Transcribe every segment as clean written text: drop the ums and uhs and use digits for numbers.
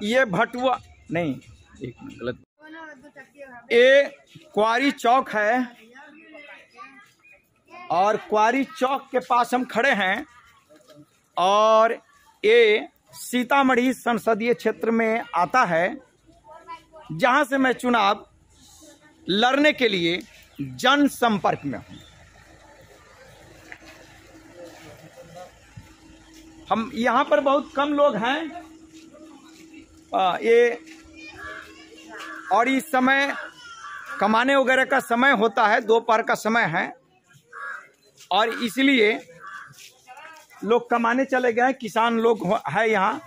ये भटुआ नहीं, एक मिनट गलत, ये क्वारी चौक है और क्वारी चौक के पास हम खड़े हैं और ये सीतामढ़ी संसदीय क्षेत्र में आता है, जहां से मैं चुनाव लड़ने के लिए जनसंपर्क में हूं। हम यहाँ पर बहुत कम लोग हैं ये, और इस समय कमाने वगैरह का समय होता है, दोपहर का समय है और इसलिए लोग कमाने चले गए। किसान लोग है यहाँ,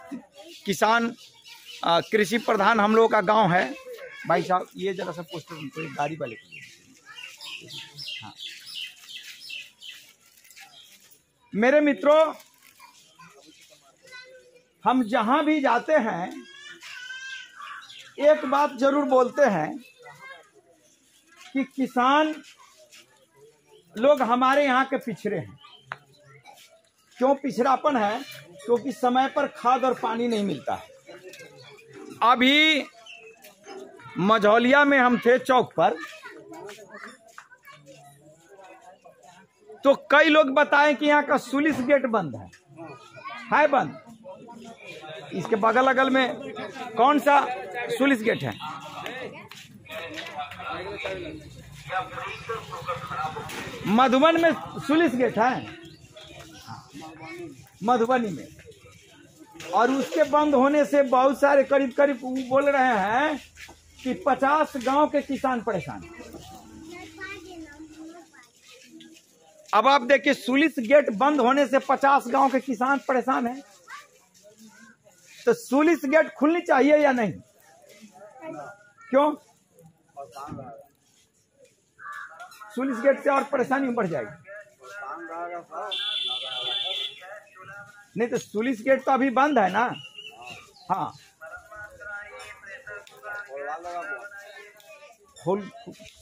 किसान कृषि प्रधान हम लोगों का गांव है। भाई साहब ये जरा सा पोस्टर उनको गाड़ी वाले के लिए। हाँ मेरे मित्रों, हम जहां भी जाते हैं एक बात जरूर बोलते हैं कि किसान लोग हमारे यहाँ के पिछड़े हैं। क्यों पिछड़ापन है? क्योंकि समय पर खाद और पानी नहीं मिलता है। अभी मझौलिया में हम थे चौक पर, तो कई लोग बताएं कि यहाँ का सुलिस गेट बंद है बंद। इसके बगल अगल में कौन सा सुलिस गेट है? मधुबन में सुलिस गेट है, मधुबनी में, और उसके बंद होने से बहुत सारे करीब करीब बोल रहे हैं कि 50 गांव के किसान परेशान हैं। अब आप देखिए, सुलिस गेट बंद होने से 50 गांव के किसान परेशान हैं, तो सुलिस गेट खुलनी चाहिए या नहीं? क्यों? सुलिस गेट से और परेशानी बढ़ जाएगी। नहीं तो सुलिस गेट तो अभी बंद है ना। हाँ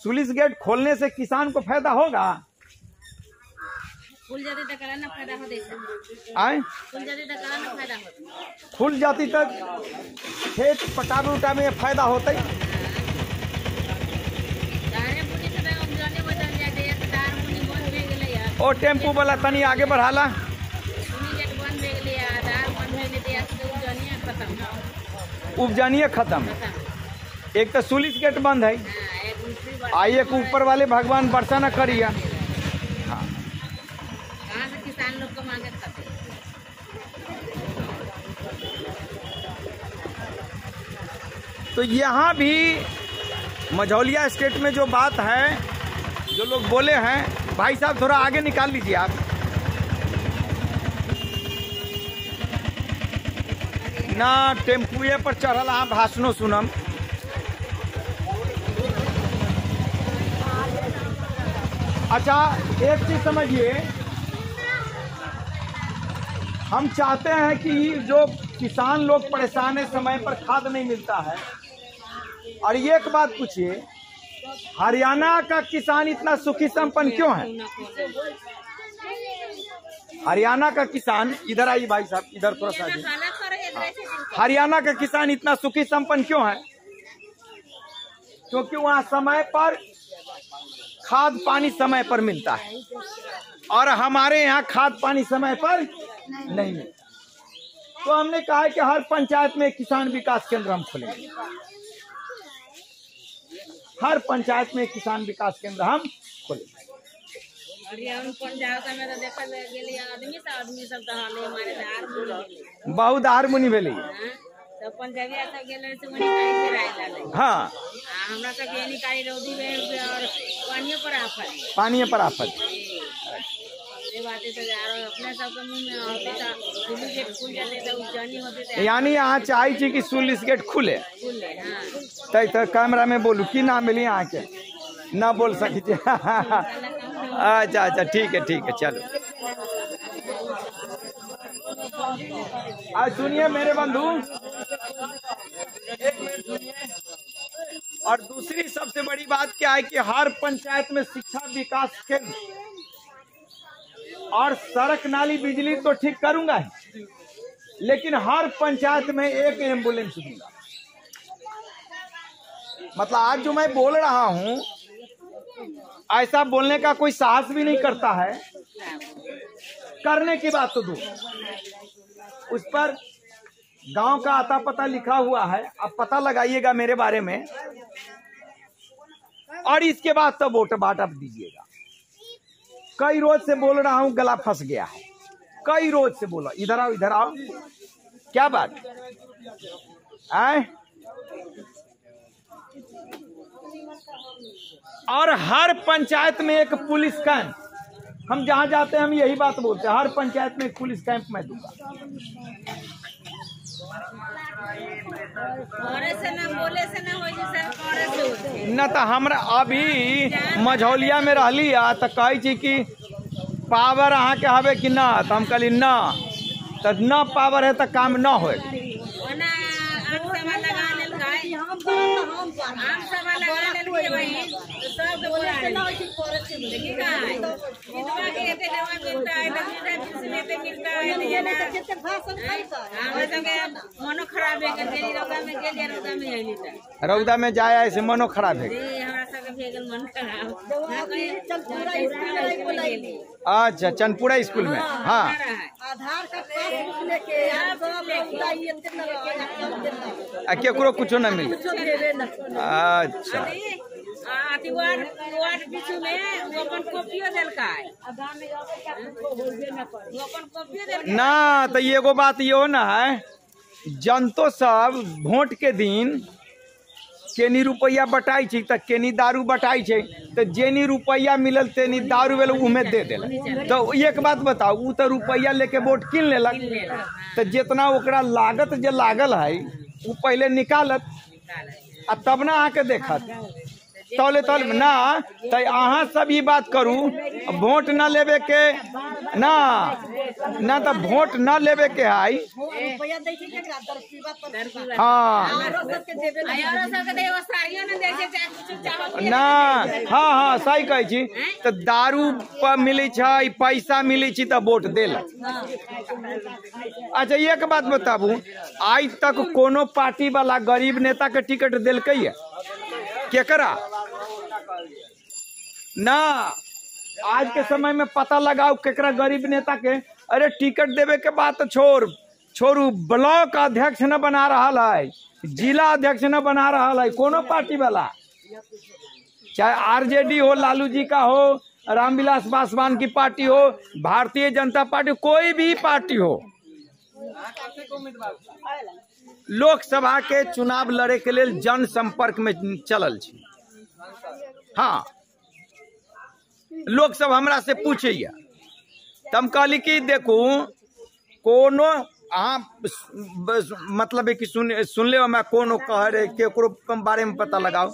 सुलिस गेट खोलने से किसान को फायदा होगा। खुल जाती तो कराना फायदा हो आए, खुल जाती तो खेत पटावे उटावे में फायदा होता ही। ओ टेम्पू वाला तनी आगे बढ़ाला। उपजनिए खत्म। एक तो सुलिस गेट बंद है, आइए ऊपर वाले भगवान वर्षा न करिए। किसान लोग को मांगे तो यहाँ भी मझौलिया स्टेट में जो बात है, जो लोग बोले हैं, भाई साहब थोड़ा आगे निकाल लीजिए आप। ना टेम्पुए पर चढ़ल आप भाषणों सुनम। अच्छा एक चीज समझिए, हम चाहते हैं कि जो किसान लोग परेशान है, समय पर खाद नहीं मिलता है। और ये एक बात पूछिए, हरियाणा का किसान इतना सुखी संपन्न क्यों है? हरियाणा का किसान, इधर आइए भाई साहब, इधर थोड़ा सा। हरियाणा का किसान इतना सुखी संपन्न क्यों है? क्योंकि वहाँ समय पर खाद पानी समय पर मिलता है, और हमारे यहाँ खाद पानी समय पर नहीं मिलता। तो हमने कहा है कि हर पंचायत में किसान विकास केंद्र हम खोलेंगे। हर पंचायत में किसान विकास केंद्र हम खोलेंगे। बहुत हारमोनी भेली। हाँ पानी पर आफत। यानी यहाँ चाहिए कि सुलिस गेट खुले। तो कैमरा में बोलू की ना मिली यहाँ के ना बोल सकी। अच्छा अच्छा ठीक है चलो। आज सुनिए मेरे बंधु, एक मिनट सुनिए। और दूसरी सबसे बड़ी बात क्या है कि हर पंचायत में शिक्षा विकास केंद्र और सड़क नाली बिजली तो ठीक करूंगा ही, लेकिन हर पंचायत में एक एम्बुलेंस दूंगा। मतलब आज जो मैं बोल रहा हूं, ऐसा बोलने का कोई साहस भी नहीं करता है। करने की बात तो दो, उस पर गांव का आता पता लिखा हुआ है, अब पता लगाइएगा मेरे बारे में, और इसके बाद तो वोट बांट दीजिएगा। कई रोज से बोल रहा हूं, गला फंस गया है, कई रोज से बोला इधर आओ इधर आओ, क्या बात है? और हर पंचायत में एक पुलिस कैंप, हम जहां जाते हैं हम यही बात बोलते हैं, हर पंचायत में एक पुलिस कैंप मैं दूंगा। न तो हमरा अभी मझौलिया में रहली तो कही कि पावर अहाँ के हवे कि ना, तो हम कहली ना, तो न पावर है तो काम न हो। रौदा में जाया ऐसे मनो खराब है। अच्छा, चनपुरा स्कूल में, हाँ। केकरो कुछो न मिले। अच्छा, ना तो एगो बात यो न है, जनतो सब वोट के दिन केनी रुपया बटाई छै तो केनी दारू बटाई छै, तो जेनी रुपया मिलल तेनी दारू वेल उमे दे देलक। तो एक बात बताओ, उ तो रुपया लेके वोट किन लेलक, तो जितना ओकरा लागत जे लागल है वो पहले निकालत आ तब ना आके देखत। तौले तौले ना तो अहाँ सब ये बात करू, वोट न लेवे के ना तो वोट न लेवे के है। हाँ ना, हाँ हाँ सही कहे छी। तो दारू पर मिले छै, पैसा मिले छी तो वोट देलक। अच्छा एक बात बताबू, आज तक कोनो पार्टी वाला गरीब नेता के टिकट दिलकै है केकरा? ना, आज के समय में पता लगाओ केकरा गरीब नेता के। अरे टिकट देवे के बात छोड़ू, ब्लॉक अध्यक्ष न बना रहा है, जिला अध्यक्ष न बना रहा है कोनो पार्टी वाला, चाहे आरजेडी हो, लालू जी का हो, रामविलास पासवान की पार्टी हो, भारतीय जनता पार्टी, कोई भी पार्टी हो। लोकसभा के चुनाव लड़े के लिए जनसंपर्क में चलल छी। हाँ, लोग सब हमरा से पूछे, तम कहली कि देखू कोनो अहाँ मतलब कि सुन ले, मैं कोनो कह रहे केकरो बारे में पता लगाओ।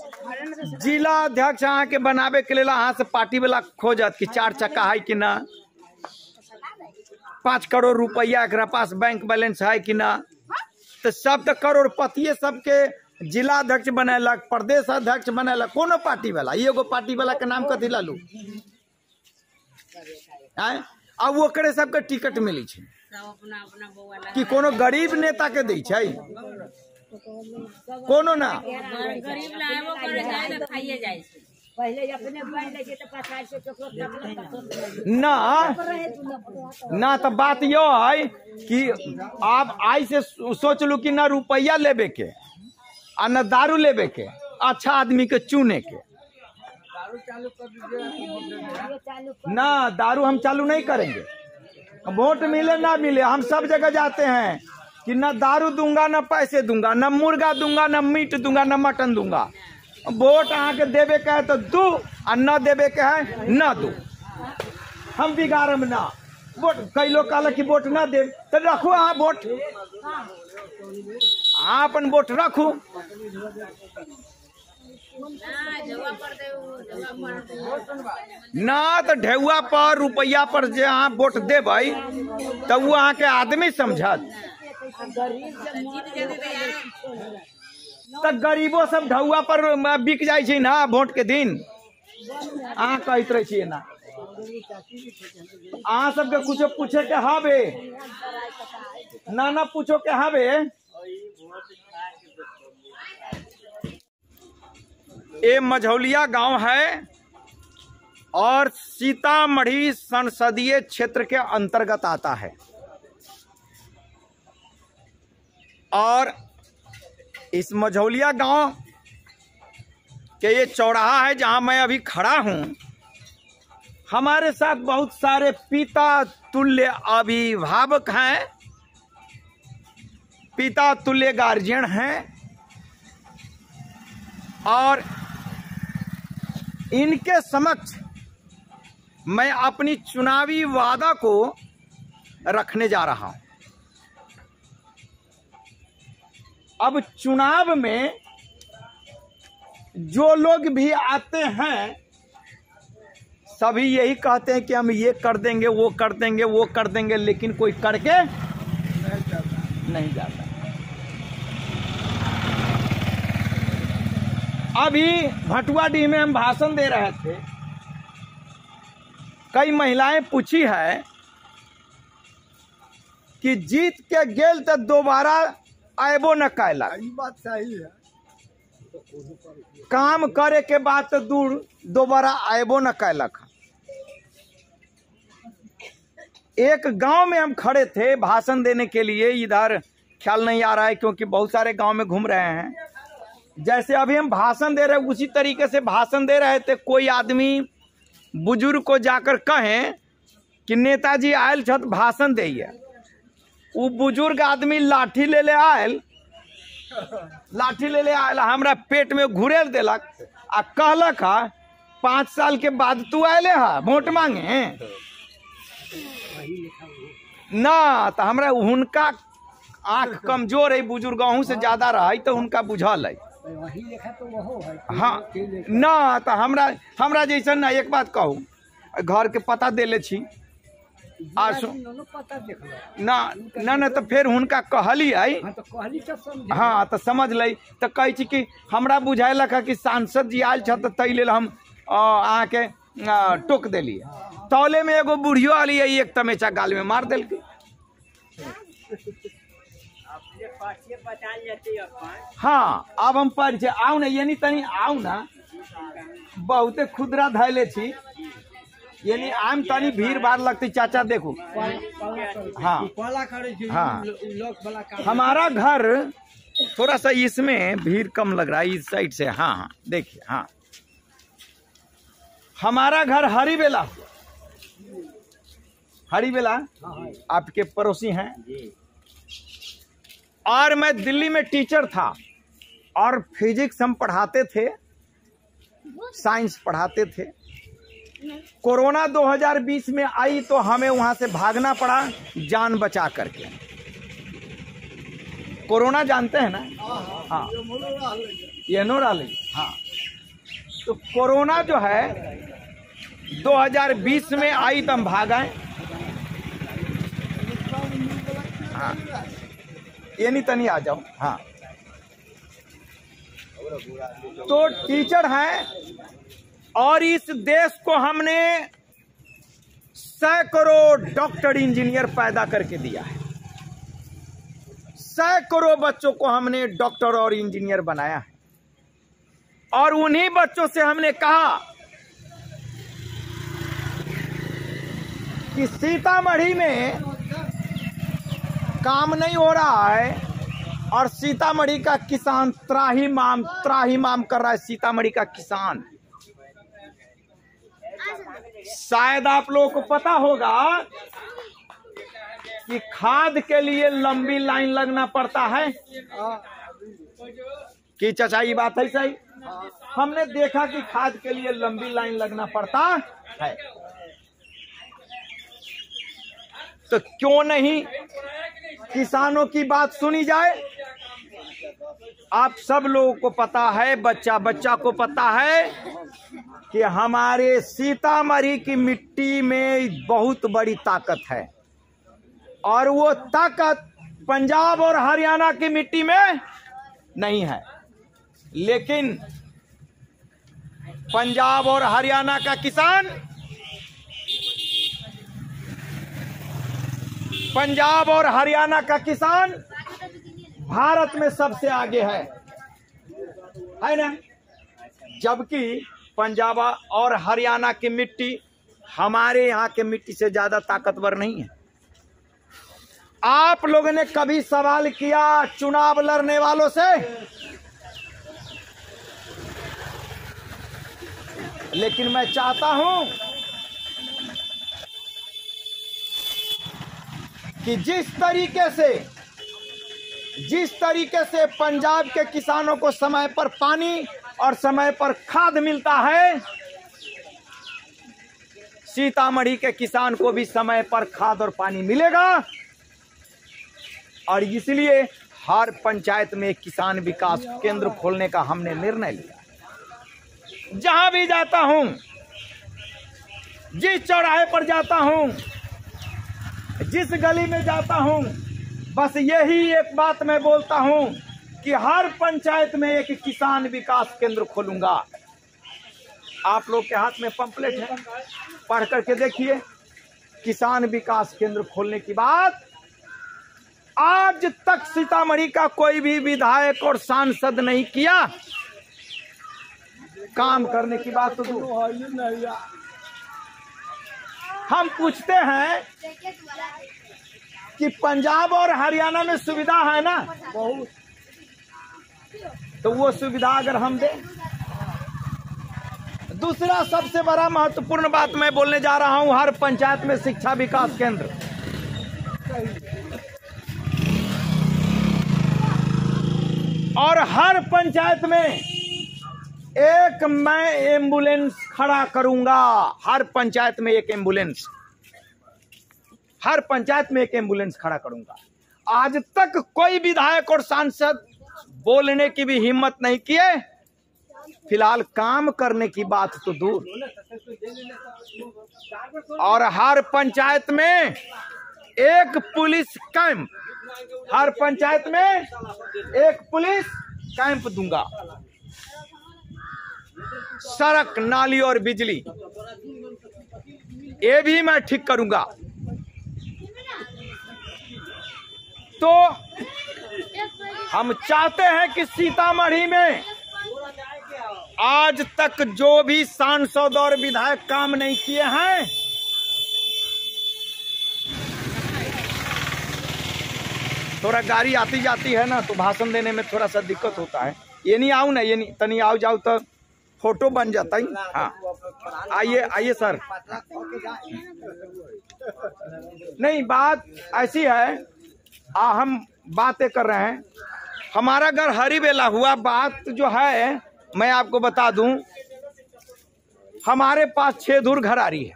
जिला अध्यक्ष अहाँ के बनावे के लिए अहाँ से पार्टी वाला खोजत कि 4 चक्का है कि ना, 5 करोड़ रुपया एकरा पास बैंक बैलेंस है कि ना। तो सब तो करोड़पति सबके जिला अध्यक्ष बनैलक, प्रदेश अध्यक्ष बनैलक, कोनो पार्टी वाला। एगो पार्टी वाला के नाम कथी लालू है, अब ओकरे सबके टिकट मिली छै कि कोनो गरीब नेता के दै छै? कोनो ना, गरीब लाएबो करे जाए ना खाइए जाए छै। पहले अपने बन लेके तो 50 ना तो बात यो है कि आप आई से सोच लू कि ना रुपया लेवे के आ न दारू लेवे के, अच्छा आदमी के चुने के। ना दारू हम चालू नहीं करेंगे, वोट मिले ना मिले हम सब जगह जाते हैं कि न दारू दूंगा, न पैसे दूंगा, न मुर्गा दूंगा, न मीट दूंगा, न मटन दूंगा। वोट अहाँ के देवे के है तो दू, और न देवे के है न दू। हम बिगाड़म ना वोट। कई लोग कहला कि वोट न दे, तो रखू अहाँ वोट, अहाँ अपन वोट रखू। ना तो ढेउआ पर रुपया पर जे अहाँ वोट देबै तो वो अहाँ के आदमी समझत। तो गरीबो सब ढौआ पर बिक जाए छै ना वोट के दिन। अहाँ कहते रहे छियै ना आ सबके कुछ पूछे के हावे ना पूछो के हावे। ये मझौलिया गांव है और सीतामढ़ी संसदीय क्षेत्र के अंतर्गत आता है। और इस मझौलिया गांव के ये चौराहा है जहां मैं अभी खड़ा हूं। हमारे साथ बहुत सारे पिता तुल्य अभिभावक हैं, पिता तुल्य गार्जियन हैं और इनके समक्ष मैं अपनी चुनावी वादा को रखने जा रहा हूं। अब चुनाव में जो लोग भी आते हैं सभी यही कहते हैं कि हम ये कर देंगे, वो कर देंगे, वो कर देंगे, लेकिन कोई करके नहीं जाता। अभी भटुआडीह में हम भाषण दे रहे थे, कई महिलाएं पूछी है कि जीत के गेल तो दोबारा आएबो न कैला। बात सही है, काम करे के बाद तो दूर दोबारा आएबो न कैलक। एक गांव में हम खड़े थे भाषण देने के लिए, इधर ख्याल नहीं आ रहा है क्योंकि बहुत सारे गांव में घूम रहे हैं। जैसे अभी हम भाषण दे रहे हैं उसी तरीके से भाषण दे रहे थे। कोई आदमी बुजुर्ग को जाकर कहें कि नेताजी आयल छत भाषण दिए, वो बुजुर्ग आदमी लाठी ले ले आयल, हमरा पेट में घुरेल देलक आ कहलक 5 साल के बाद तू आयले हा वोट मांगे ना। तो हमरा हुनका आंख कमजोर है, बुजुर्ग से ज्यादा रहा तो उनका बुझल है। हाँ ना, तो हमरा जैसा ना। एक बात कहूँ, घर के पता देले छी ना तो फिर हुनका कहली है। हाँ तो समझ ली तो कहे छी कि हमरा बुझाइलक कि सांसद जी आयल छ तै लेल हम आके टोक दिलिए। तौले में एगो बुढ़ियो आली है, एक तमेचा गाल में मार दिल। हाँ अब हम परिचय आऊ ना, यानी तनी आऊ ना, बहुते खुदरा धैले छी, यानी आम तनी भीड़ भाड़ लगती। चाचा देखो, हाँ हाँ हमारा घर थोड़ा सा इसमें भीड़ कम लग रहा है इस साइड से। हाँ हाँ देखिए, हाँ हमारा घर हरिबेला आपके पड़ोसी हैं। और मैं दिल्ली में टीचर था और फिजिक्स हम पढ़ाते थे, साइंस पढ़ाते थे। कोरोना 2020 में आई तो हमें वहां से भागना पड़ा जान बचा करके। कोरोना जानते हैं ना? हाँ ये नोराली। हाँ तो कोरोना जो है 2020 में आई तो हम भाग आए। हाँ ये नहीं तनी आ जाओ। हाँ तो टीचर हैं और इस देश को हमने सैकड़ों डॉक्टर इंजीनियर पैदा करके दिया है। सैकड़ों बच्चों को हमने डॉक्टर और इंजीनियर बनाया है। और उन्हीं बच्चों से हमने कहा कि सीतामढ़ी में काम नहीं हो रहा है और सीतामढ़ी का किसान त्राहिमाम कर रहा है। सीतामढ़ी का किसान, शायद आप लोगों को पता होगा कि खाद के लिए लंबी लाइन लगना पड़ता है। कि चाचा ये बात है सही? हमने देखा कि खाद के लिए लंबी लाइन लगना पड़ता है, तो क्यों नहीं किसानों की बात सुनी जाए। आप सब लोगों को पता है, बच्चा बच्चा को पता है कि हमारे सीतामढ़ी की मिट्टी में बहुत बड़ी ताकत है और वो ताकत पंजाब और हरियाणा की मिट्टी में नहीं है। लेकिन पंजाब और हरियाणा का किसान पंजाब और हरियाणा का किसान भारत में सबसे आगे है ना, जबकि पंजाब और हरियाणा की मिट्टी हमारे यहाँ के मिट्टी से ज्यादा ताकतवर नहीं है। आप लोगों ने कभी सवाल किया चुनाव लड़ने वालों से? लेकिन मैं चाहता हूं कि जिस तरीके से पंजाब के किसानों को समय पर पानी और समय पर खाद मिलता है, सीतामढ़ी के किसान को भी समय पर खाद और पानी मिलेगा। और इसलिए हर पंचायत में किसान विकास केंद्र खोलने का हमने निर्णय लिया। जहां भी जाता हूं, जिस चौराहे पर जाता हूं, जिस गली में जाता हूं, बस यही एक बात मैं बोलता हूं कि हर पंचायत में एक किसान विकास केंद्र खोलूंगा। आप लोग के हाथ में पंपलेट है, पढ़ करके देखिए। किसान विकास केंद्र खोलने की बात आज तक सीतामढ़ी का कोई भी विधायक और सांसद नहीं किया। काम करने की बात तो दूर। हम पूछते हैं कि पंजाब और हरियाणा में सुविधा है ना बहुत, तो वो सुविधा अगर हम दें। दूसरा सबसे बड़ा महत्वपूर्ण बात मैं बोलने जा रहा हूं, हर पंचायत में शिक्षा विकास केंद्र। और हर पंचायत में एक मैं एम्बुलेंस खड़ा करूंगा। हर पंचायत में एक एम्बुलेंस, हर पंचायत में एक एम्बुलेंस खड़ा करूंगा। आज तक कोई विधायक और सांसद बोलने की भी हिम्मत नहीं किए। फिलहाल काम करने की बात तो दूर। और हर पंचायत में एक पुलिस कैंप, हर पंचायत में एक पुलिस कैंप दूंगा। सड़क, नाली और बिजली ये भी मैं ठीक करूंगा। तो हम चाहते हैं कि सीतामढ़ी में आज तक जो भी सांसद और विधायक काम नहीं किए हैं, थोड़ा गाड़ी आती जाती है ना, तो भाषण देने में थोड़ा सा दिक्कत होता है। ये नहीं आऊं ना, ये नहीं, तनी आओ जाओ तो फोटो बन जाता है। हाँ, आइए आइए सर। नहीं, बात ऐसी है, हम बातें कर रहे हैं। हमारा घर हरीबेला हुआ। बात जो है मैं आपको बता दूं, हमारे पास 6 दूर घर आ रही है।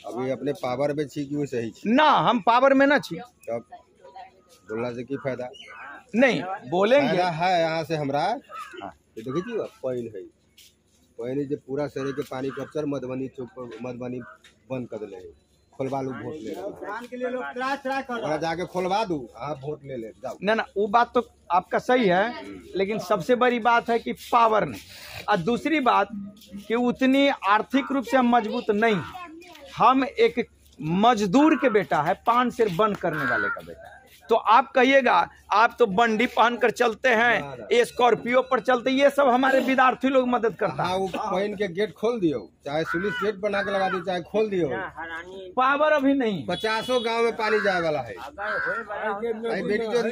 अभी अपने पावर में छी क्यों सही छी? ना, हम पावर में ना छी। तब बोलना से की फायदा? नहीं बोलेंगे फायदा है यहाँ से हमरा। ये देखिए जी, पानी है, पानी जो पूरा शहर के पानी कब्चर मधुबनी चौक पर मधुबनी बंद कर दिले, खोलवा लू वोट ले लो, जाके खोलवा दू, आप वोट ले ले जाओ। ना, वो बात तो आपका सही है, लेकिन सबसे बड़ी बात है कि पावर नहीं। और दूसरी बात कि उतनी आर्थिक रूप से हम मजबूत नहीं है। हम एक मजदूर के बेटा है, पान सिर बंद करने वाले का बेटा है। तो आप कहिएगा आप तो बंडी पहनकर चलते हैं, स्कॉर्पियो पर चलते, ये सब हमारे विद्यार्थी लोग मदद करता है। वो पानी के गेट खोल दियो, चाहे सुलिस गेट बना के लगा दो, चाहे खोल दियो। पावर अभी नहीं। 50 गांव में पानी जाए वाला है। बेटी जो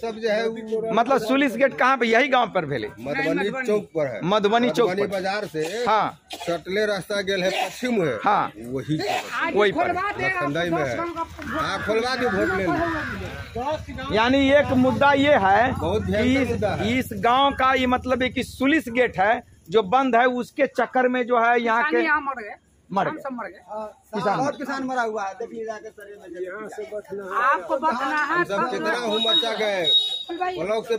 सब जो है, मतलब सुलिस गेट कहाँ पे? यही गांव पर भेले, मधुबनी चौक पर है। मधुबनी चौक पर बाजार से हाँ सटले रास्ता गेल है पश्चिम है। हाँ, वही पर ठंडाई में है। हाँ, खोलवा दो, वोट ले लो। यानी एक मुद्दा ये है बहुत कि इस गांव का ये मतलब है कि सुलिस गेट है जो बंद है, उसके चक्कर में जो है यहाँ के मर गए किसान। और किसान मरा हुआ है। देखिए जाके आपको बचना है। सब कितना हुमचा गए, वो लोग से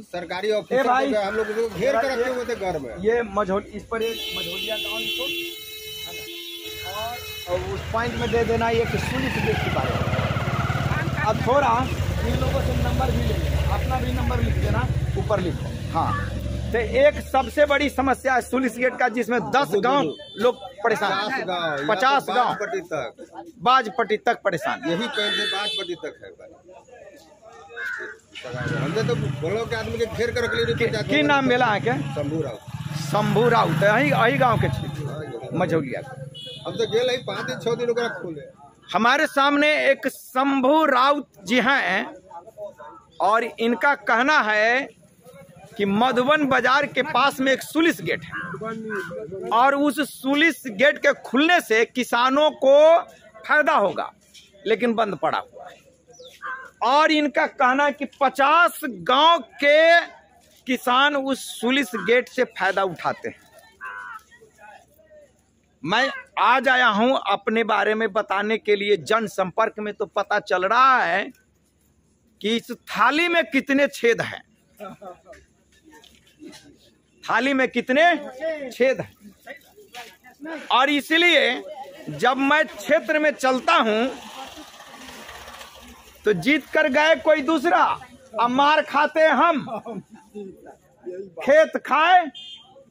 सरकारी ऑफिस भाई हम लोग घेर कर रखे हुए थे घर में। ये मझोल, इस पर एक मझोलिया गाँव लिखो और उस पॉइंट में दे देना एक सुलिस गेट के बारे में। अब थोड़ा इन लोगों से नंबर भी ले लेना, अपना भी नंबर लिख देना, ऊपर लिखो। हाँ, तो एक सबसे बड़ी समस्या है सुलिस गेट का, जिसमें 10 गांव लोग परेशान, 50 गाँव पट्टी तक, बाजपट्टी तक परेशान। यही पेड़ से बाजपट्टी तक है। हमने तो बोलो के आदमी के घेर कर रख ली। की नाम मेला है क्या? शंभू राउत। शंभू राउत यही गाँव के मझौलिया। अब तो गेल 5-6 दिन ओकरा खुले। हमारे सामने एक शंभू राउत जी हैं और इनका कहना है कि मधुबन बाजार के पास में एक सुलिस गेट है और उस सुलिस गेट के खुलने से किसानों को फायदा होगा, लेकिन बंद पड़ा हुआ है। और इनका कहना है कि 50 गांव के किसान उस सुलिस गेट से फायदा उठाते हैं। मैं आज आया हूं अपने बारे में बताने के लिए। जनसंपर्क में तो पता चल रहा है कि इस थाली में कितने छेद हैं, थाली में कितने छेद हैं। और इसलिए जब मैं क्षेत्र में चलता हूं तो जीत कर गए कोई दूसरा, अब मार खाते हम। खेत खाए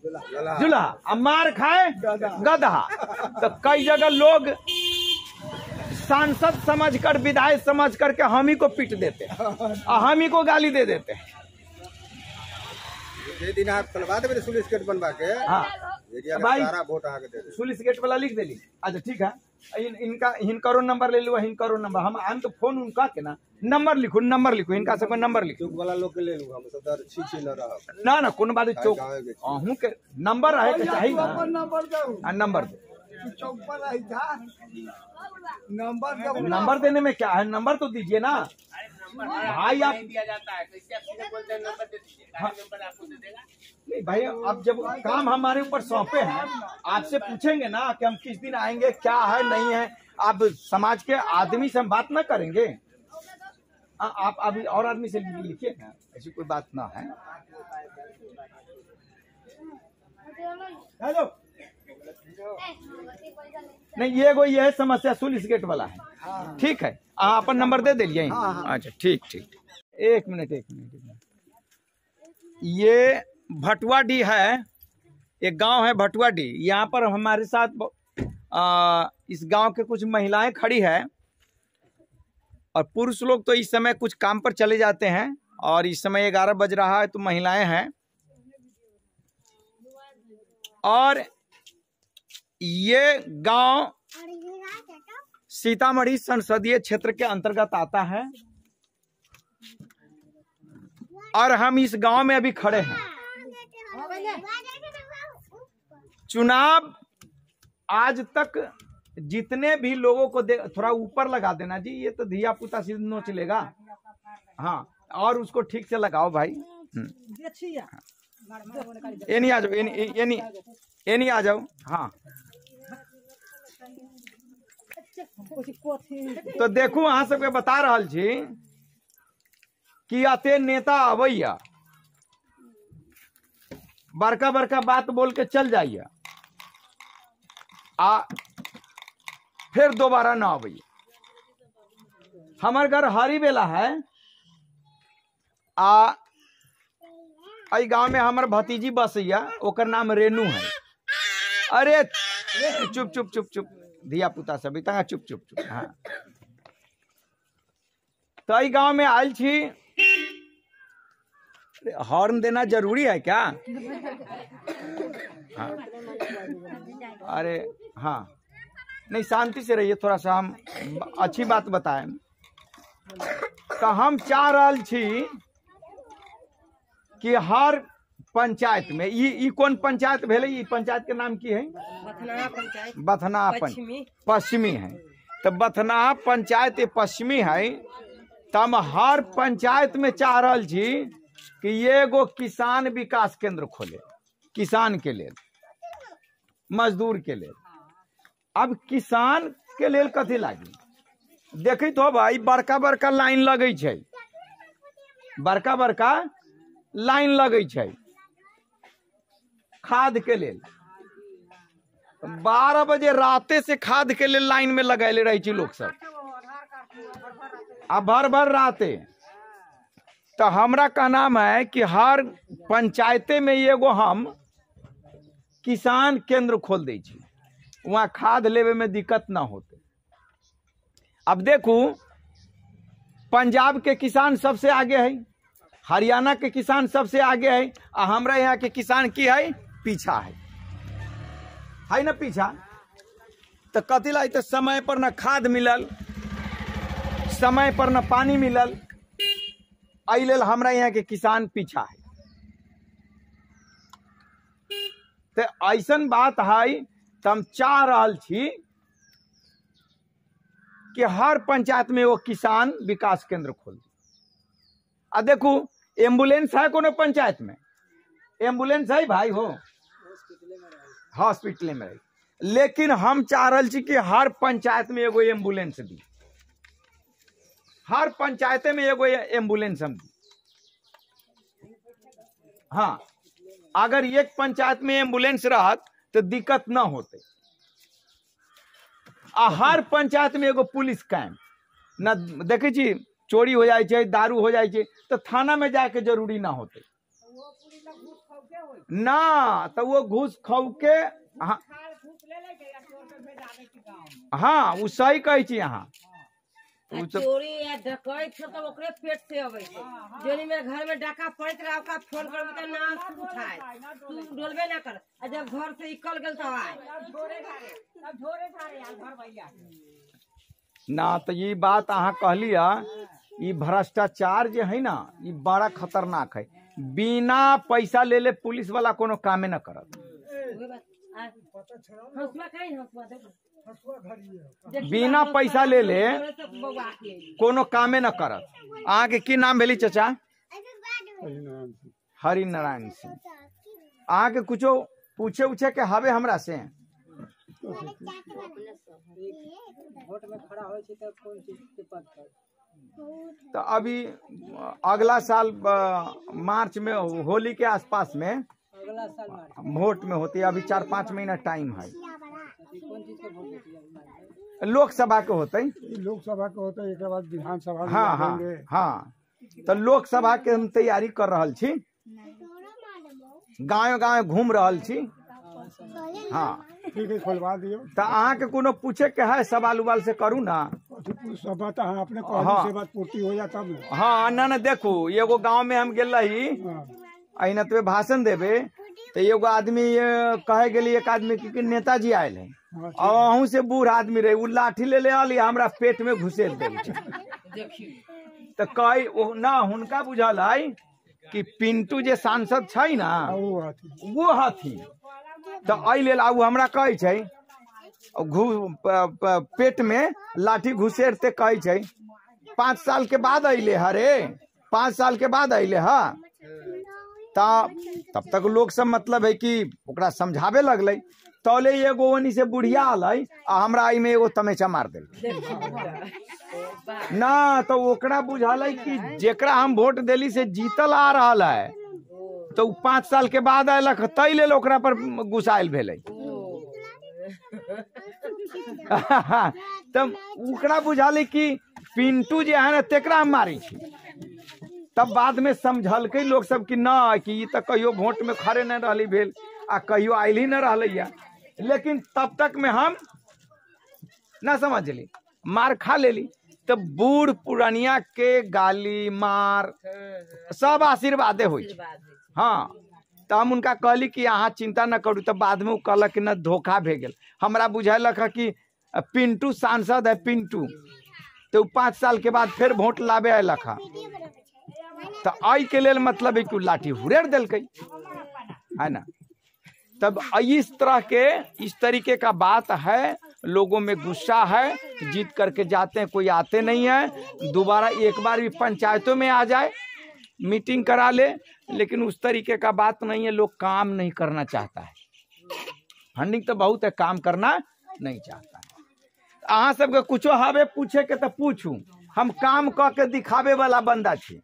जुला, अब मार खाए गधा। तो कई जगह लोग सांसद समझकर, विधायक समझकर के हम ही को पीट देते हैं और हम ही को गाली दे देते हैं। ये दिन आप खुलवा देबे सुलिस गेट बनवा के। हाँ भाई, सारा वोट आके दे दे। सुलिस गेट वाला लिख देली। अच्छा ठीक है, इनका हिनकरो नंबर ले लो, हिनकरो नंबर। हम तो फोन उनका के ना नंबर लिखो, नंबर लिखो, इनका सब नंबर लिखो। चौक वाला लोग के ले लूं हम, सदर छी न रह ना ना कोनो बात चौक अहू के नंबर रहे के चाहिए ना। नंबर दो, चौक पर आई था नंबर। नंबर देने में क्या है, नंबर तो दीजिए ना भाई। आप दिया जाता है, कैसे आप सीधे बोलते हैं नंबर दे दीजिए, नंबर आपको दे देगा। नहीं भाई, अब जब काम हमारे ऊपर सौंपे हैं, आपसे पूछेंगे ना कि हम किस दिन आएंगे, क्या है नहीं है। आप समाज के आदमी से हम बात ना करेंगे। आप अभी और आदमी से लिखिए ना, ऐसी कोई बात ना है। हेलो, नहीं ये समस्या सुलिस गेट वाला है। ठीक है, आप अपन नंबर दे दिलिए। अच्छा ठीक ठीक, एक मिनट। ये भटुआडी है, एक गांव है भटुआडी। यहाँ पर हमारे साथ इस गांव के कुछ महिलाएं खड़ी है और पुरुष लोग तो इस समय कुछ काम पर चले जाते हैं। और इस समय 11 बज रहा है तो महिलाएं हैं। और ये गांव सीतामढ़ी संसदीय क्षेत्र के अंतर्गत आता है और हम इस गांव में अभी खड़े हैं। चुनाव आज तक जितने भी लोगों को थोड़ा ऊपर लगा देना जी, ये तो धिया पुता सीधे नोच लेगा। हाँ, और उसको ठीक से लगाओ भाई। ये नहीं आ जाओ, ये नहीं आ जाओ। हाँ तो देखू, अहाँ सबके बता रहल छी कि अते नेता अबैया बड़का बड़का बात बोल के चल जाइए आ फिर दोबारा ना अबैया। हमार घर हरी बेला है आ गांव में हमार भतीजी बसैया, ओकर नाम रेनू है। अरे चुप चुप चुप चुप, धिया पुता सब इतना चुप चुप चुप। हाँ तो गांव में आयल छी। हॉर्न देना जरूरी है क्या? हाँ अरे हाँ, नहीं शांति से रहिए थोड़ा सा, हम अच्छी बात बताएं। तो हम चाह रहल छी कि हर पंचायत में ई कौन पंचायत भेले? ई पंचायत के नाम की है? बथना पश्चिमी है। तो बथना पंचायत पश्चिमी है। तो हम हर पंचायत में चाह रहल छी कि ये एगो किसान विकास केंद्र खोले, किसान के लिए, मजदूर के लिए। अब किसान के लिए कथी लागी? देखी तो भाई, बड़का बड़का लाइन लगे छै, बड़का बड़का लाइन लगे छै खाद के लेल। 12 बजे राते से खाद के लिए लाइन में लगैले रही छी लोग सब, अब भर भर राते। तो हमरा का नाम है कि हर पंचायते में एगो हम किसान केंद्र खोल दे छी। वहाँ खाद लेवे में दिक्कत ना होते। अब देखो पंजाब के किसान सबसे आगे है, हरियाणा के किसान सबसे आगे है, और हमारा यहाँ के किसान की है पीछा है ना पीछा। तो कथी ला तो समय पर न खाद मिलल, समय पर न पानी मिलल, एहि लेल हमरा यहाँ के किसान पीछा है। तो ऐसन बात है तो हम चाह रहल छी कि हर पंचायत में वो किसान विकास केंद्र खोल दी। आ देखू एम्बुलेंस है कोनो पंचायत में, एम्बुलेंस है भाई हो हॉस्पिटल में, लेकिन हम चाह रहे छी कि हर पंचायत में एगो एम्बुलेंस दी, हर पंचायत में एगो एम्बुलेंस हम दी। हाँ, अगर एक पंचायत में एम्बुलेंस रहत तो दिक्कत ना होते। आ हर पंचायत में एगो पुलिस कैंप न देखे छी, चोरी हो जाए छे, दारू हो जाए छे तो थाना में जाके जरूरी ना होते ना, तो वो घूस खाऊ के हाँ वो सही कहे छी यहाँ। चोरी या डकैत से तो ओकरे पेट से अबै छै, जोनी में घर में डाका पड़त रहा ओका फोन करबे त ना उठाए, तू डोलबे ना कर, आ जब घर से निकल गेल त आए ढोरे धारे यार घर भैया ना। तो ये बात अहाँ कहलिया, ये भ्रष्टाचार जो है ना ये बड़ा खतरनाक है। बिना पैसा ले ले पुलिस वाला कोनो कामे न करत, बिना पैसा ले ले कोनो कामे न करत। अहाँ के की नाम भेली चाचा? हरि नारायण सिंह। अहाँ के कुछो पूछे उछे के हवे हमरा से? तो अभी अगला साल मार्च में होली के आसपास में वोट में होती है, अभी 4-5 महीना टाइम है। लोकसभा के होते हैं, लोकसभा के होते हैं, एक बाद विधानसभा में हाँ हाँ हाँ। तो लोकसभा के हम तैयारी कर रहल छी, गाँव गाँव घूम रहल छी। हाँ ठीक है, खोलवा दियो। तो अहाँ के कोनो पूछे के है सवाल उवाल से करू ना। सब बात अपने कहली से बात पूर्ति हो जा तब ना। हाँ ना देखू एगो गाँव में हम गेल रही, अहिना तो भाषण देवे तो एगो आदमी कहे गेली, एक आदमी की नेताजी आयल है और अहूँ से बूढ़ आदमी रहे, उ लाठी ले ले आली हमरा पेट में घुसेड़ दे। तो कई ना हुनका बुझल है कि पिंटू जे सांसद छै ना वो हथी, तो एहि लेल आउ हमरा कहे छै पेट में लाठी घुसेड़ते कहे छै 5 साल के बाद अइले हरे, 5 साल के बाद अइले हा। तब तक लोग सब मतलब है कि ओकरा समझावे लगले, तौले एगो ओनी से बुढ़िया आलै आ हमरा आई में एगो तमेचा मार देल ना। तो ओकरा बुझालै कि जेकरा हम वोट देली से जीतल आ रहल है, तो 5 साल के बाद अयलक तै लेल ओकरा पर गुस्साइल भेलै। तब ओकरा बुझालै कि पिंटू जे है ना तेकरा हम मारी छी। तब बाद में समझलकै लोग सब कि ना कि ई तो कहियो वोट में खड़े नहीं रहली भेल आ कहियो आयल ही न रहलै, लेकिन तब तक में हम ना समझली, मार खा लेली। तो बूढ़ पुरानिया के गाली मार सब आशीर्वादे हुई। हाँ, तो हम उनका कहली कि अहाँ चिंता न करू। तो बाद में कहलक कि न धोखा भे गेल, हमरा बुझाइलक कि पिंटू सांसद है पिंटू, तो 5 साल के बाद फिर वोट लावे अयलक है। तो आई के लेल मतलब है कि लाठी हुरेर दिलकै है ना। तब इस तरीके का बात है, लोगों में गुस्सा है, जीत करके जाते हैं, कोई आते नहीं है। दोबारा एक बार भी पंचायतों में आ जाए मीटिंग करा ले, लेकिन उस तरीके का बात नहीं है। लोग काम नहीं करना चाहता है, फंडिंग तो बहुत है, काम करना नहीं चाहता है। अहाँ सबके कुछो हवे पूछे के तो पूछू, हम काम क के दिखावे वाला बंदा छी।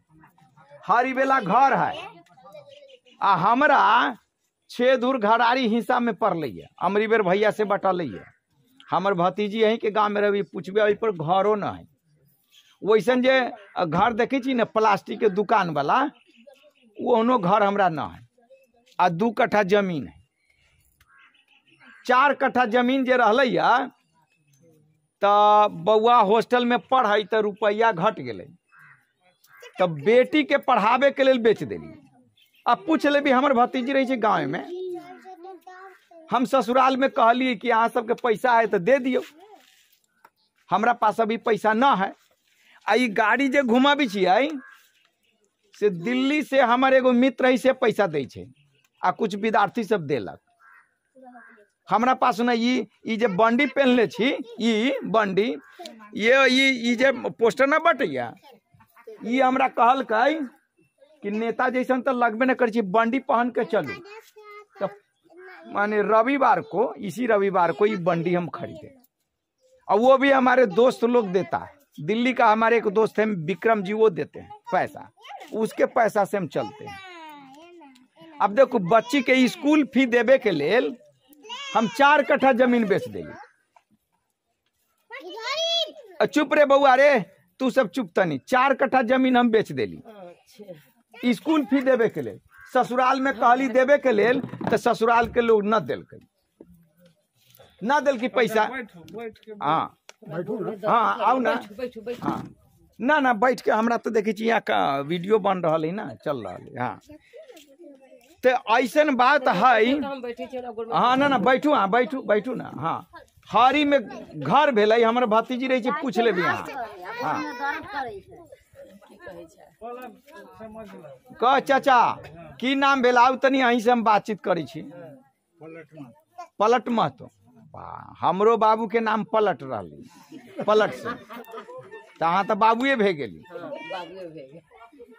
हरी बेला घर है आ हमरा 6 धूर घरारी हिस्सा में पड़लै है, अमरी बेर भैया से बटल है। हमर भतीजी यहीं के गाँव में रही, पूछबे ओहि पर घरो न है। वैसन जे घर देखे छी न प्लास्टिक के दुकान वाला, वो घर हमरा न है, आ 2 कट्ठा जमीन है। 4 कट्ठा जमीन जे रहलै तो बउआ हॉस्टल में पढ़ाई तो रुपया घट गए, तो बेटी के पढ़ावे के लिए बेच देली। अब पूछ ले भी हमर भतीजी रही गाँव में, हम ससुराल में कहली कि अहाँ सबके पैसा है तो दे दियो, हमरा पास अभी पैसा ना है। आई गाड़ी जे घुमाबी छियै से दिल्ली से हमर एगो मित्र है से पैसा दे छे आ कुछ विद्यार्थी सब देलक। हमरा पास ना ई जे बंडी पहनले छी, ई बंडी ये जे पोस्टर ना बटैया, ई हमरा कहलकै कि नेता जैसन तो लगबे न कर छी, बंडी पहन के चलू। तो माने रविवार को, इसी रविवार को ये बंडी हम खरीदे, और वो भी हमारे दोस्त लोग देता है। दिल्ली का हमारे एक दोस्त है विक्रम जी, वो देते हैं पैसा, उसके पैसा से हम चलते हैं। अब देखो बच्ची के स्कूल फी देवे के लेल हम 4 कट्ठा जमीन बेच देली। चुप रे बउआ रे, तू सब चुप तनी। 4 कट्ठा जमीन हम बेच देली स्कूल फी देवे के लेल। ससुराल में कहली देवे के लेल तो ससुराल के लोग न दिलकै, न दिलकी पैसा। हाँ हाँ आओ ना, हाँ ना ना बैठ के, हमरा तो देखे यहाँ का वीडियो बन रहा है ना, चल रहा है। हाँ तो ऐसन बात है। हाँ ना ना बैठू, हाँ बैठू बैठू ना। हाँ हरी में घर भेलै, हमर भतीजी रही पूछ ले भी। हाँ कह चाचा की नाम भेला तनी, अहीं से हम बातचीत करी छी। पलट महतो, हमरो बाबू के नाम पलट रही, पलट से तहाँ तो बाबुए भे गेली।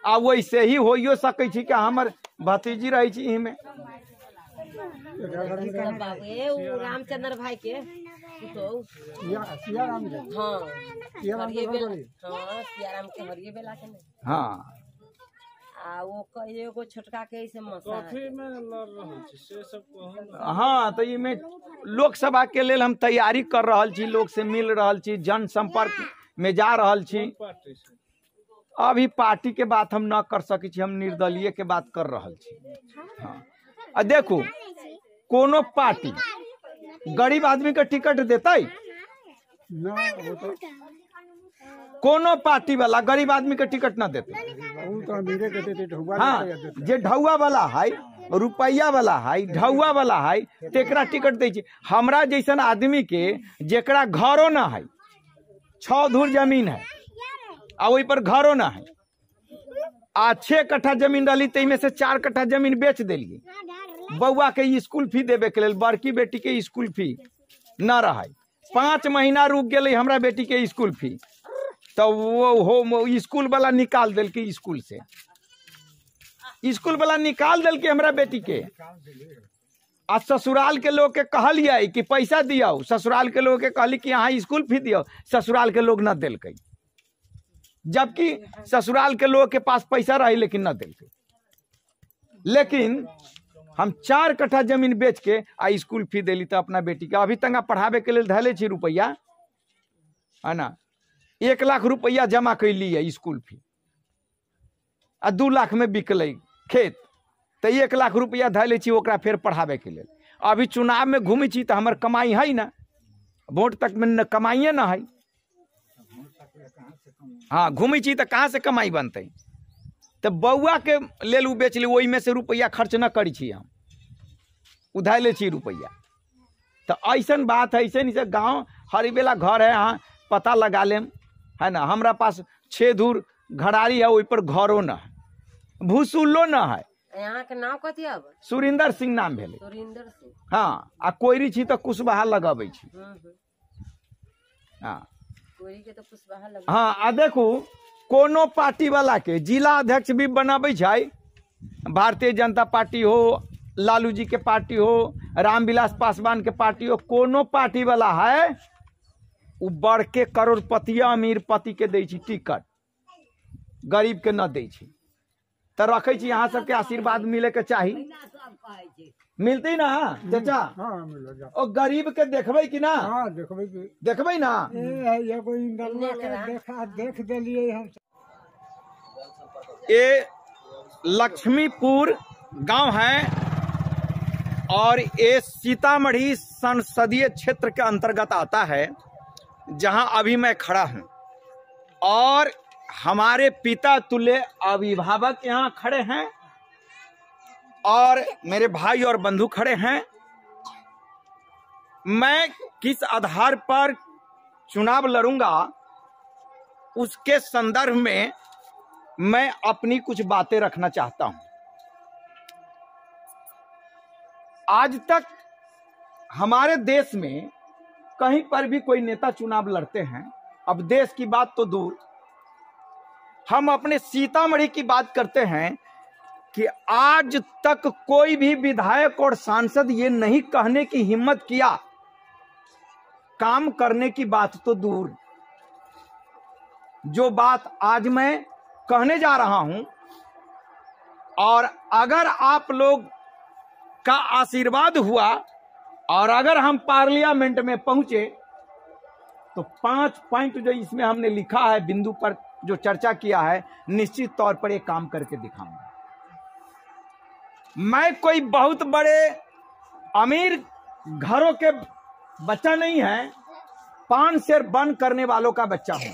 आ वैसे ही होइयो सकै छी कि हमर भतीजी रही छी इमे। रामचंद्र भाई के हाँ आ वो एगो छोटका के ऐसे हाँ तो इमे लोकसभा के लेल हम तैयारी कर रहल छी, लोग से मिल रहल छी, जन संपर्क में जा रहल छी। अभी पार्टी के बात हम न कर सकै छी, हम निर्दलीय के बात कर रहल छी। हाँ देखो कोनो पार्टी गरीब आदमी के टिकट देता, कोनो पार्टी वाला गरीब आदमी के टिकट न देते। हाँ जे ढौआ वाला है, रुपया वाला है, ढौआ वाला है, तेकरा टिकट दे छी। हमरा जैसन आदमी के जेकरा घरों न है, 6 धुर जमीन है आ वही पर घरों न है, आ 6 कट्ठा जमीन रही तो में से 4 कट्ठा जमीन बेच दिली बउआ के स्कूल फी देवे के लेल। बड़की बेटी के स्कूल फी न रहे, 5 महीना रुक गए हमरा बेटी के स्कूल फी, तो वो स्कूल वाला निकाल दिल के, स्कूल से स्कूल वाला निकाल दिल के हमरा बेटी के। आ ससुराल के लोग के कहलिए कि पैसा दियो, ससुराल के लोग के कहली कि यहाँ स्कूल फी दियो, ससुराल के लोग न दिलकै, जबकि ससुराल के लोग के पास पैसा रही लेकिन न दिलकै। लेकिन हम 4 कट्ठा जमीन बेच के आ स्कूल फी दिली तो अपना बेटी के अभी तक पढ़ावे के लिए धैले छी रुपया, है ना। 1 लाख रुपया जमा कैली है स्कूल फी, आ 2 लाख में बिकलै खेत, तो 1 लाख रुपया धैले छी ओकरा फिर पढ़ावे के लिए। अभी चुनाव में घूमी छी तो हमर कमाई है ना, वोट तक में न कमाइए ना है। हाँ घूमी छी तो कहाँ से कमाई बनते, तो बउआ के लेल उ बेच ली, वही में से रुपया खर्च न करी छी, हम उधार ले छी रुपया। तो ऐसन बात है, ऐसे नहीं गाँव हरी बेला घर है, हाँ पता लगा लेम, है ना। हमरा पास 6 धूर घड़ारी है, वही पर घरों न है, भूसुल्लो न है। यहाँ के नाम कथी है? सुरिंदर सिंह नाम भेले। सुरिंदर सिंह। हाँ आ कोईरी छी तो कुशवाहा लगाबै छी। हाँ कोईरी के तो कुशवाहा लग। हाँ आ देखू कोनो पार्टी वाला के जिला अध्यक्ष भी बनाबै छै, भारतीय जनता पार्टी हो, लालू जी के पार्टी हो, रामविलास पासवान के पार्टी हो, कोनो पार्टी वाला है उ बड़के करोड़पति अमीरपति के दै छी टिकट, गरीब के न दै छी। तो रखे छी यहाँ सबके आशीर्वाद मिले के चाही, मिलती ना चाचा? हाँ मिल जा। ओ गरीब के देखबै कि ना? हाँ देखबै कि देखबै ना। ये कोई इंदलवा के देख देलिए हम। ये लक्ष्मीपुर गांव है, और ये सीतामढ़ी संसदीय क्षेत्र के अंतर्गत आता है, जहां अभी मैं खड़ा हूं। और हमारे पिता तुल्य अभिभावक यहाँ खड़े हैं और मेरे भाई और बंधु खड़े हैं। मैं किस आधार पर चुनाव लड़ूंगा उसके संदर्भ में मैं अपनी कुछ बातें रखना चाहता हूं। आज तक हमारे देश में कहीं पर भी कोई नेता चुनाव लड़ते हैं, अब देश की बात तो दूर, हम अपने सीतामढ़ी की बात करते हैं कि आज तक कोई भी विधायक और सांसद ये नहीं कहने की हिम्मत किया, काम करने की बात तो दूर, जो बात आज मैं कहने जा रहा हूं, और अगर आप लोग का आशीर्वाद हुआ और अगर हम पार्लियामेंट में पहुंचे तो 5 पॉइंट जो इसमें हमने लिखा है, बिंदु पर जो चर्चा किया है, निश्चित तौर पर एक काम करके दिखाऊंगा। मैं कोई बहुत बड़े अमीर घरों के बच्चा नहीं है, पान शेर बंद करने वालों का बच्चा हूं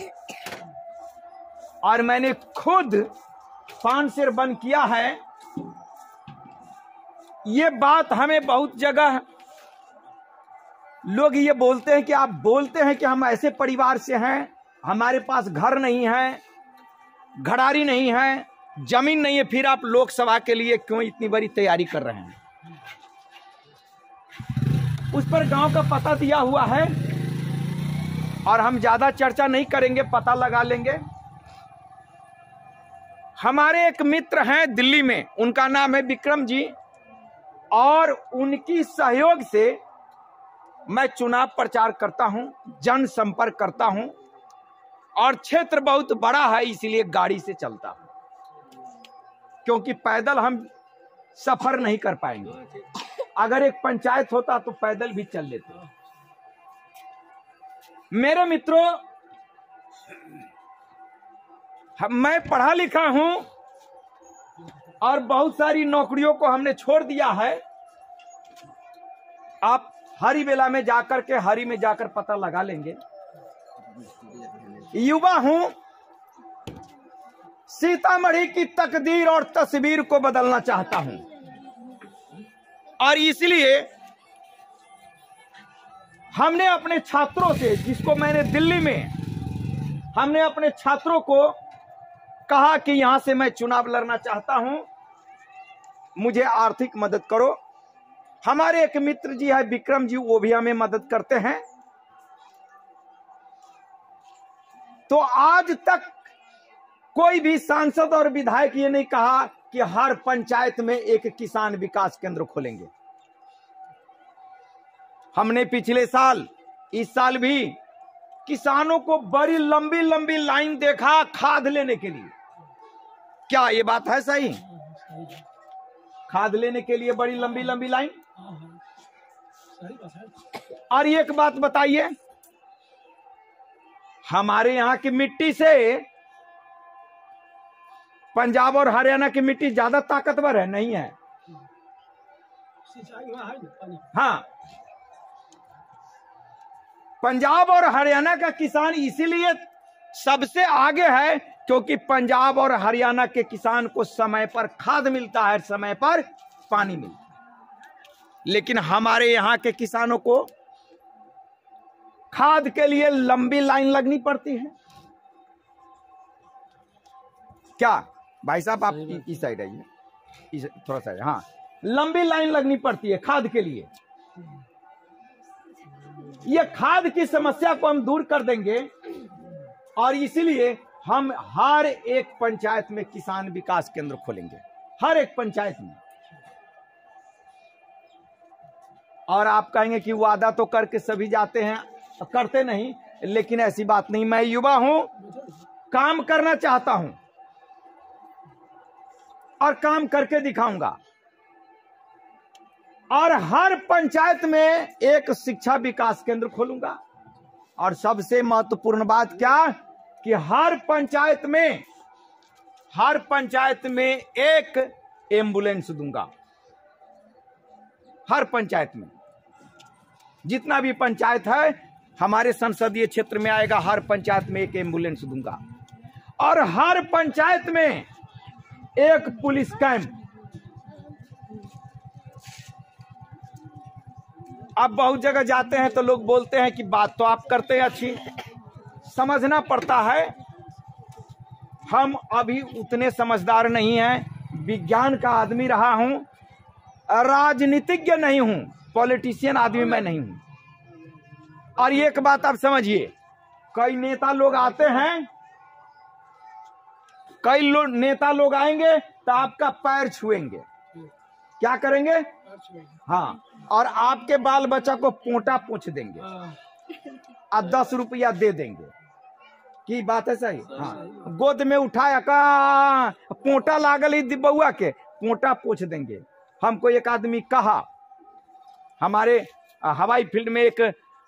और मैंने खुद पान शेर बंद किया है। ये बात हमें बहुत जगह लोग ये बोलते हैं कि आप बोलते हैं कि हम ऐसे परिवार से हैं, हमारे पास घर नहीं है, घड़ारी नहीं है, जमीन नहीं है, फिर आप लोकसभा के लिए क्यों इतनी बड़ी तैयारी कर रहे हैं। उस पर गांव का पता दिया हुआ है और हम ज्यादा चर्चा नहीं करेंगे, पता लगा लेंगे। हमारे एक मित्र हैं दिल्ली में, उनका नाम है विक्रम जी, और उनकी सहयोग से मैं चुनाव प्रचार करता हूं, जनसंपर्क करता हूं, और क्षेत्र बहुत बड़ा है इसलिए गाड़ी से चलता हूं, क्योंकि पैदल हम सफर नहीं कर पाएंगे। अगर एक पंचायत होता तो पैदल भी चल लेते। मेरे मित्रों, मैं पढ़ा लिखा हूं और बहुत सारी नौकरियों को हमने छोड़ दिया है। आप हरी बेला में जाकर के, हरी में जाकर पता लगा लेंगे। युवा हूं, सीतामढ़ी की तकदीर और तस्वीर को बदलना चाहता हूं, और इसलिए हमने अपने छात्रों से, जिसको मैंने दिल्ली में, हमने अपने छात्रों को कहा कि यहां से मैं चुनाव लड़ना चाहता हूं, मुझे आर्थिक मदद करो। हमारे एक मित्र जी है विक्रम जी, वो भी हमें मदद करते हैं। तो आज तक कोई भी सांसद और विधायक ये नहीं कहा कि हर पंचायत में एक किसान विकास केंद्र खोलेंगे। हमने पिछले साल, इस साल भी किसानों को बड़ी लंबी लंबी लाइन देखा खाद लेने के लिए। क्या ये बात है सही? खाद लेने के लिए बड़ी लंबी लंबी लाइन। और एक बात बताइए, हमारे यहां की मिट्टी से पंजाब और हरियाणा की मिट्टी ज्यादा ताकतवर है? नहीं है। हाँ, पंजाब और हरियाणा का किसान इसीलिए सबसे आगे है क्योंकि पंजाब और हरियाणा के किसान को समय पर खाद मिलता है, समय पर पानी मिलता है। लेकिन हमारे यहां के किसानों को खाद के लिए लंबी लाइन लगनी पड़ती है। क्या भाई साहब, आप इस साइड आइए, थोड़ा सा, हाँ, लंबी लाइन लगनी पड़ती है खाद के लिए। ये खाद की समस्या को हम दूर कर देंगे और इसीलिए हम हर एक पंचायत में किसान विकास केंद्र खोलेंगे, हर एक पंचायत में। और आप कहेंगे कि वादा तो करके सभी जाते हैं, करते नहीं, लेकिन ऐसी बात नहीं। मैं युवा हूं, काम करना चाहता हूं और काम करके दिखाऊंगा। और हर पंचायत में एक शिक्षा विकास केंद्र खोलूंगा। और सबसे महत्वपूर्ण बात क्या, कि हर पंचायत में एक एम्बुलेंस दूंगा। हर पंचायत में, जितना भी पंचायत है हमारे संसदीय क्षेत्र में आएगा, हर पंचायत में एक एम्बुलेंस दूंगा और हर पंचायत में एक पुलिस कैंप। अब बहुत जगह जाते हैं तो लोग बोलते हैं कि बात तो आप करते हैं अच्छी, समझना पड़ता है। हम अभी उतने समझदार नहीं हैं, विज्ञान का आदमी रहा हूं, राजनीतिज्ञ नहीं हूं, पॉलिटिशियन आदमी मैं नहीं हूं। और एक बात आप समझिए, कई नेता लोग आते हैं, कई नेता लोग आएंगे तो आपका पैर छुएंगे, क्या करेंगे? हाँ, और आपके बाल बच्चा को पोंटा पूछ देंगे और 10 रुपया दे देंगे। की बात है सही? हाँ, गोद में उठाया का पोंटा लागल ही बउआ के पोंटा पूछ देंगे। हमको एक आदमी कहा, हमारे हवाई फील्ड में एक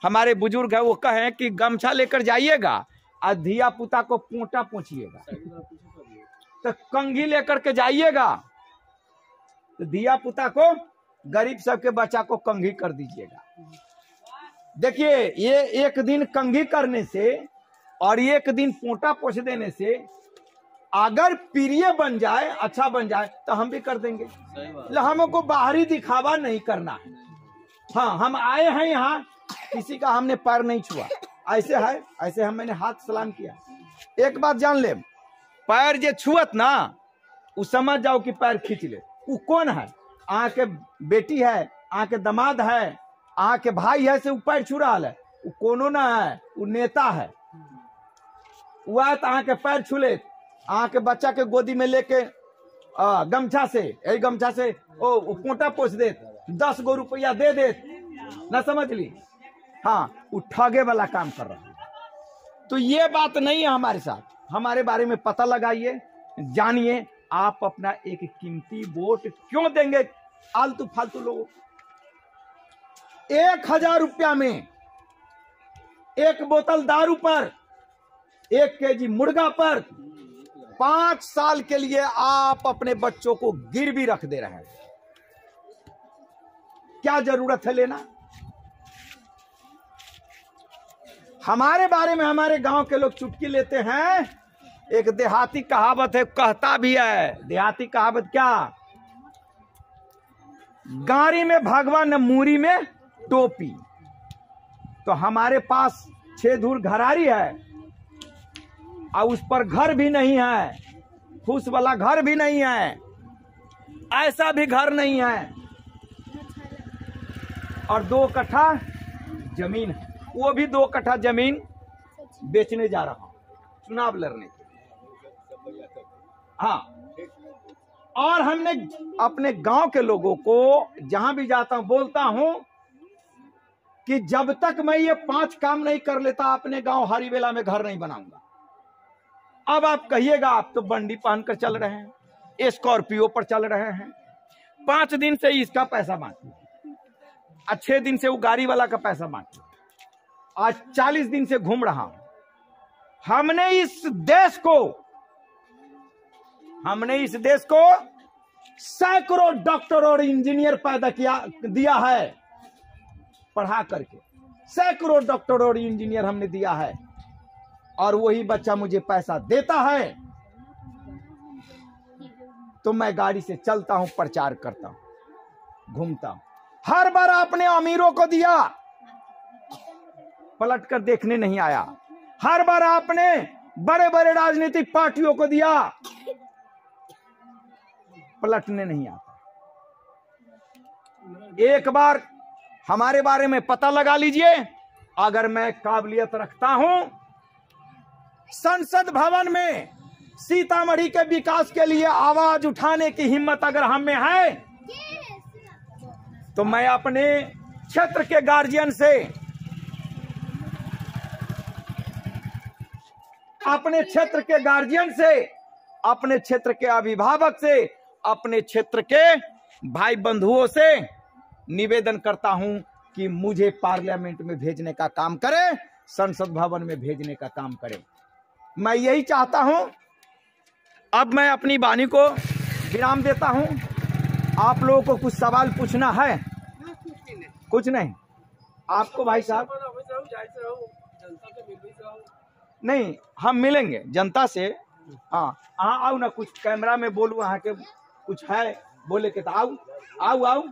हमारे बुजुर्ग है, वो कहे कि गमछा लेकर जाइएगा और धिया पुता को पोंटा पूछिएगा, तो कंघी लेकर के जाइएगा तो धिया पुता को, गरीब सबके बच्चा को कंघी कर दीजिएगा। देखिए, ये एक दिन कंघी करने से और एक दिन पोंटा पोछ देने से अगर प्रिय बन जाए, अच्छा बन जाए तो हम भी कर देंगे। हमको बाहरी दिखावा नहीं करना है। हाँ, हम आए हैं यहाँ, किसी का हमने पैर नहीं छुआ, ऐसे है, ऐसे हम मैंने हाथ सलाम किया। एक बात जान ले, पैर जे छुअत ना, उ समझ जाओ कि पैर खींच ले। वो कौन है? आहाँ के बेटी है, आहाँ के दामाद है, आहाँ के भाई है, से वो पैर छू रहा है। वो कोनो ना है, वो नेता है। वो आए तो आहाँ के पैर छू ले, आहाँ के बच्चा के गोदी में लेके गमछा से, यही गमछा से ओ पोंटा पोछ दे, 10 गो रुपया दे दे, ना समझ ली? हाँ, वो ठगे वाला काम कर रहा है। तो ये बात नहीं है हमारे साथ। हमारे बारे में पता लगाइए, जानिए। आप अपना एक कीमती वोट क्यों देंगे आलतू फालतू लोगों? 1000 रुपया में एक बोतल दारू पर, 1 केजी मुर्गा पर 5 साल के लिए आप अपने बच्चों को गिरवी रख दे रहे हैं। क्या जरूरत है लेना? हमारे बारे में हमारे गांव के लोग चुटकी लेते हैं। एक देहाती कहावत है, कहता भी है देहाती कहावत, क्या? गाड़ी में भगवा न मूरी में टोपी। तो हमारे पास 6 धूर घरारी है और उस पर घर भी नहीं है, फूस वाला घर भी नहीं है, ऐसा भी घर नहीं है, और 2 कट्ठा जमीन है। वो भी 2 कट्ठा जमीन बेचने जा रहा हूं चुनाव लड़ने के। हाँ, और हमने अपने गांव के लोगों को जहां भी जाता हूं बोलता हूं कि जब तक मैं ये 5 काम नहीं कर लेता, अपने गांव हरिवेला में घर नहीं बनाऊंगा। अब आप कहिएगा, आप तो बंडी पहनकर चल रहे हैं, स्कॉर्पियो पर चल रहे हैं, 5 दिन से इसका पैसा बांटी, आज 6 दिन से वो गाड़ी वाला का पैसा बांटी, आज 40 दिन से घूम रहा हूं। हमने इस देश को सैकड़ों डॉक्टर और इंजीनियर पैदा दिया है, पढ़ा करके सैकड़ों डॉक्टर और इंजीनियर हमने दिया है, और वही बच्चा मुझे पैसा देता है तो मैं गाड़ी से चलता हूं, प्रचार करता हूं, घूमता हूं। हर बार आपने अमीरों को दिया, पलट कर देखने नहीं आया। हर बार आपने बड़े बड़े राजनीतिक पार्टियों को दिया, पलटने नहीं आता। एक बार हमारे बारे में पता लगा लीजिए। अगर मैं काबिलियत रखता हूं, संसद भवन में सीतामढ़ी के विकास के लिए आवाज उठाने की हिम्मत अगर हम में है, तो मैं अपने क्षेत्र के गार्जियन से, अपने क्षेत्र के गार्जियन से, अपने क्षेत्र के अभिभावक से, अपने क्षेत्र के भाई बंधुओं से निवेदन करता हूं कि मुझे पार्लियामेंट में भेजने का काम करें, संसद भवन में भेजने का काम करें। मैं यही चाहता हूं। अब मैं अपनी वाणी को विराम देता हूं। आप लोगों को कुछ सवाल पूछना है? कुछ नहीं आपको भाई साहब नहीं, हम मिलेंगे जनता से। हाँ हाँ आओ ना, कुछ कैमरा में बोलू वहाँ के कुछ है बोले के, तो आओ आओ आओ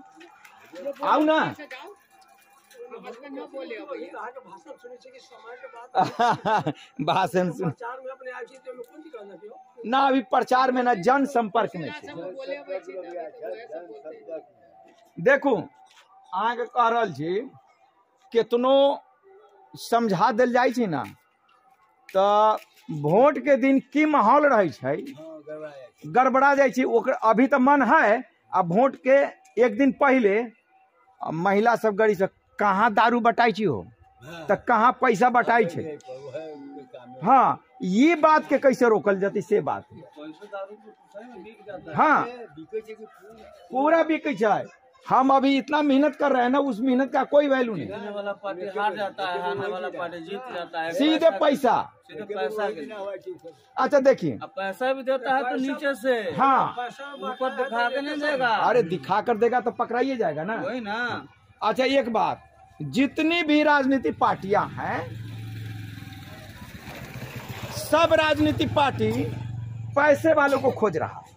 आओ ना। भाषण सुन ना, अभी प्रचार में ना जन संपर्क में देखू आगे कह रहा छी कितनो समझा दिल जाय छी ना, तो वोट के दिन की माहौल रहे छै गड़बड़ा जाय छी। अभी तो मन है, अब वोट के एक दिन पहले महिला सब गड़ी से कहाँ दारू बटाई छी हो, तो कहाँ पैसा बटाई छे। हाँ ये बात के कैसे रोकल जाती से बात। हाँ पूरा बिक जाए। हम अभी इतना मेहनत कर रहे हैं ना, उस मेहनत का कोई वैल्यू नहीं। वाला पार्टी हार जाता है, हारने वाला पार्टी जीत जाता है। सीधे पैसा, सीधे पैसा। अच्छा देखिए पैसा भी देता है तो नीचे से, हाँ ऊपर दिखा के नहीं देगा। अरे दिखा कर देगा तो पकड़ाइए जाएगा ना, वही ना। अच्छा एक बात, जितनी भी राजनीतिक पार्टियां हैं, सब राजनीतिक पार्टी पैसे वालों को खोज रहा है।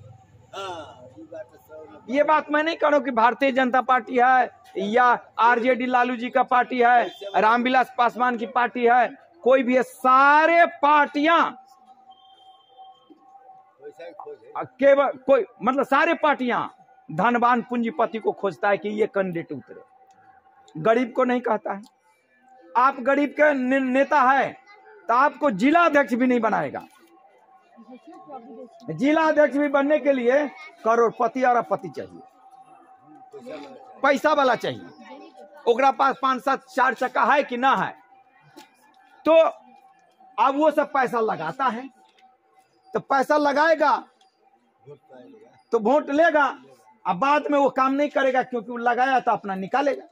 ये बात मैं नहीं कह रहा हूं कि भारतीय जनता पार्टी है या आरजेडी लालू जी का पार्टी है, रामविलास पासवान की पार्टी है, कोई भी है, सारे पार्टियां केवल कोई मतलब सारे पार्टियां धनवान पूंजीपति को खोजता है कि ये कैंडिडेट उतरे, गरीब को नहीं कहता है। आप गरीब के नेता है तो आपको जिला अध्यक्ष भी नहीं बनाएगा। जिला अध्यक्ष भी बनने के लिए करोड़पति और अपति चाहिए, पैसा वाला चाहिए। ओकरा पास 5-7 4 चक्का है कि ना है, तो अब वो सब पैसा लगाता है, तो पैसा लगाएगा तो वोट लेगा, अब बाद में वो काम नहीं करेगा क्योंकि वो लगाया तो अपना निकालेगा।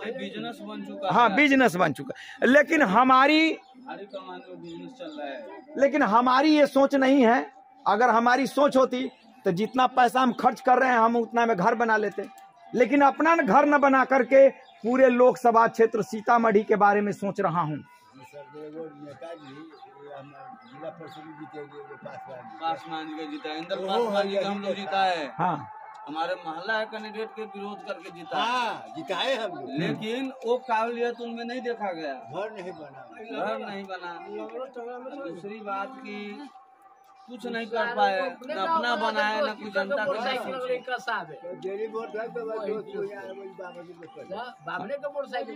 बिजनेस बन चुका। हाँ बिजनेस बन चुका। लेकिन हमारी बिजनेस चल रहा है, लेकिन हमारी ये सोच नहीं है। अगर हमारी सोच होती तो जितना पैसा हम खर्च कर रहे हैं हम उतना में घर बना लेते, लेकिन अपना घर न बना करके पूरे लोकसभा क्षेत्र सीतामढ़ी के बारे में सोच रहा हूँ। पासवान जी का जीता है, इंदर पासवान जी का हम लोग जीता है। हाँ हमारे मोहल्ला कैंडिडेट के विरोध करके जीता है। हाँ जिताए हम लोग, लेकिन वो काबिलियत उनमें नहीं देखा गया, घर नहीं बना। घर नहीं बना। दूसरी बात की कुछ नहीं कर पाए, न अपना बनाए न कुछ जनता के लिए सोचे। डेली वोट है तो बस दोस्त हो यार वही बाबा के मोटरसाइकिल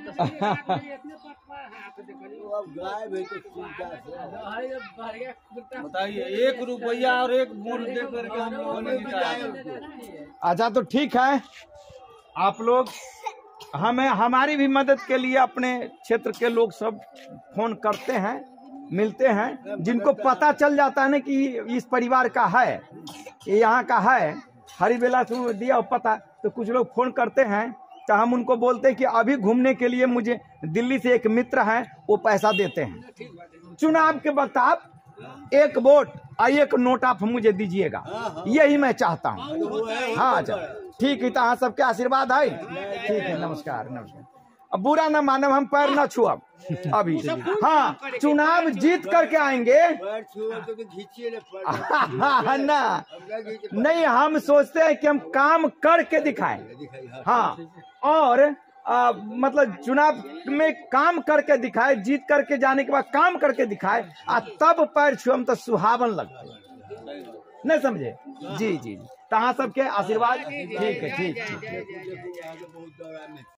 अब गाय भी तो चिंता से बताइए, 1 रुपया और 1 वोट दे करके हम लोगों ने जिताया। अच्छा तो ठीक है, आप लोग हमें हमारी भी मदद के लिए अपने क्षेत्र के लोग सब फोन करते हैं, मिलते हैं। जिनको पता चल जाता है ना कि इस परिवार का है, ये यहाँ का है, हरिबेला से दिया पता, तो कुछ लोग फोन करते हैं तो हम उनको बोलते हैं कि अभी घूमने के लिए मुझे दिल्ली से एक मित्र है, वो पैसा देते हैं। चुनाव के वक्त आप 1 वोट और 1 नोट आप मुझे दीजिएगा, यही मैं चाहता हूँ। हाँ अच्छा ठीक है, तो हाँ सबके आशीर्वाद है। ठीक है, नमस्कार नमस्कार। अब बुरा न मानव, हम पैर न छुअब अभी। हाँ चुनाव जीत करके आएंगे ना, नहीं हम सोचते हैं कि हम काम करके दिखाएं। हाँ और मतलब चुनाव में काम करके दिखाए, जीत करके जाने के बाद काम करके दिखाए, तब पैर छुअम तो सुहावन लगता, नहीं समझे? जी जी जी, तो हाँ सबके आशीर्वाद। ठीक है, ठीक।